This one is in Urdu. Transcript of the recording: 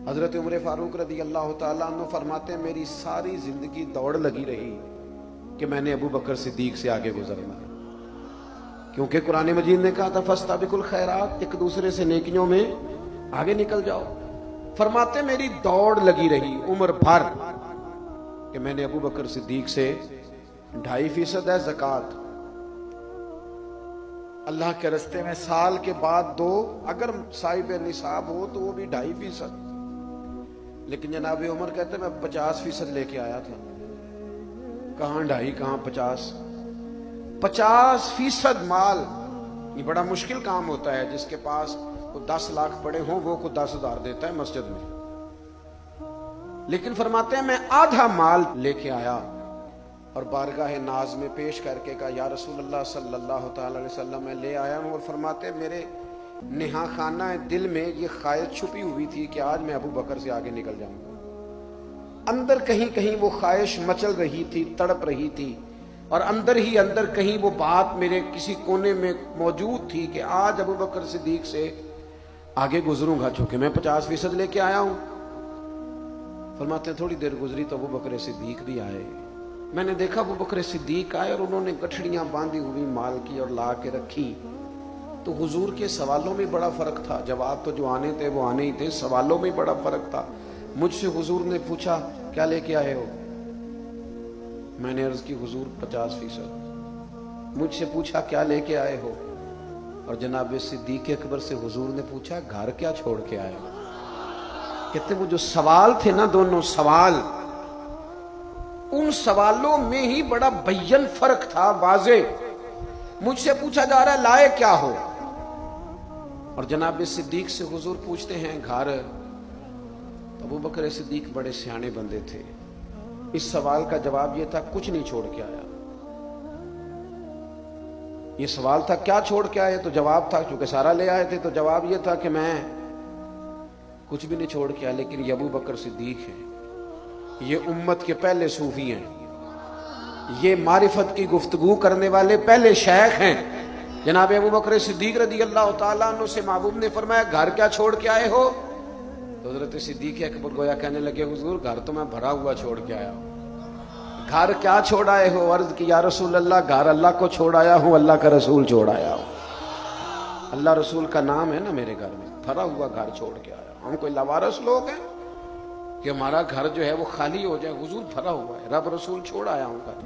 حضرت عمر فاروق رضی اللہ تعالیٰ عنہ فرماتے ہیں میری ساری زندگی دوڑ لگی رہی کہ میں نے ابو بکر صدیق سے آگے گزرنا ہے، کیونکہ قرآن مجید نے کہا تھا فاستبقوا الخیرات، ایک دوسرے سے نیکیوں میں آگے نکل جاؤ۔ فرماتے میری دوڑ لگی رہی عمر بھر کہ میں نے ابو بکر صدیق سے 2.5% ہے زکوٰۃ اللہ کے رستے میں، سال کے بعد 2، اگر صاحب نصاب ہو تو وہ بھی 2.5%، لیکن جناب عمر کہتے میں 50% لے کے آیا تھا۔ کہاں 2.5 کہاں 50% مال، یہ بڑا مشکل کام ہوتا ہے۔ جس کے پاس 10 لاکھ پڑے ہوں وہ کو 10,000 دیتا ہے مسجد میں، لیکن فرماتے ہیں میں آدھا مال لے کے آیا اور بارگاہ ناز میں پیش کر کے کہا یا رسول اللہ صلی اللہ تعالی علیہ وسلم میں لے آیا ہوں، اور فرماتے ہیں میرے نہا خانہ دل میں یہ خواہش چھپی ہوئی تھی کہ آج میں ابو بکر سے آگے نکل جاؤں گا۔ اندر کہیں کہیں وہ خواہش مچل رہی تھی، تڑپ رہی تھی، اور اندر ہی اندر کہیں وہ بات میرے کسی کونے میں موجود تھی کہ آج ابو بکر صدیق سے آگے گزروں گا، چونکہ میں 50% لے کے آیا ہوں۔ فرماتے ہیں تھوڑی دیر گزری تو ابو بکر صدیق بھی آئے۔ میں نے دیکھا ابو بکر صدیق آئے اور انہوں نے گٹھڑیاں باندھی ہوئی مال کی اور لا کے رکھی، تو حضور کے سوالوں میں بڑا فرق تھا، جواب تو جو آنے تھے وہ آنے ہی تھے، سوالوں میں بڑا فرق تھا۔ مجھ سے حضور نے پوچھا کیا لے کے آئے ہو؟ میں نے عرض کی حضور 50%۔ مجھ سے پوچھا کیا لے کے آئے ہو؟ اور جناب صدیق اکبر سے حضور نے پوچھا گھر کیا چھوڑ کے آئے ہو؟ کہتے وہ جو سوال تھے نا، دونوں سوال، ان سوالوں میں ہی بڑا بین فرق تھا، واضح۔ مجھ سے پوچھا جا رہا ہے لائے کیا ہو، اور جناب صدیق سے حضور پوچھتے ہیں گھر۔ ابو بکر صدیق بڑے سیانے بندے تھے، اس سوال کا جواب یہ تھا کچھ نہیں چھوڑ کے آیا۔ یہ سوال تھا کیا چھوڑ کے آئے، تو جواب تھا چونکہ سارا لے آئے تھے تو جواب یہ تھا کہ میں کچھ بھی نہیں چھوڑ کے آیا۔ لیکن یہ ابو بکر صدیق ہیں، یہ امت کے پہلے صوفی ہیں، یہ معرفت کی گفتگو کرنے والے پہلے شیخ ہیں۔ جناب ابو بکر صدیق رضی اللہ تعالیٰ عنہ سے محبوب نے فرمایا گھر کیا چھوڑ کے آئے ہو؟ تو حضرت صدیق اکبر گویا کہنے لگے حضور گھر تو میں بھرا ہوا چھوڑ کے آیا ہوں۔ گھر کیا چھوڑ آئے ہو؟ عرض کی یا رسول اللہ گھر اللہ کو چھوڑ آیا ہوں، اللہ کا رسول چھوڑ آیا ہوں، اللہ رسول کا نام ہے نا میرے گھر میں، بھرا ہوا گھر چھوڑ کے آیا ہوں۔ ہم کوئی لاوارث لوگ ہیں کہ ہمارا گھر جو ہے وہ خالی ہو جائے؟ حضور بھرا ہوا ہے، رب رسول چھوڑ آیا ہوں گھر۔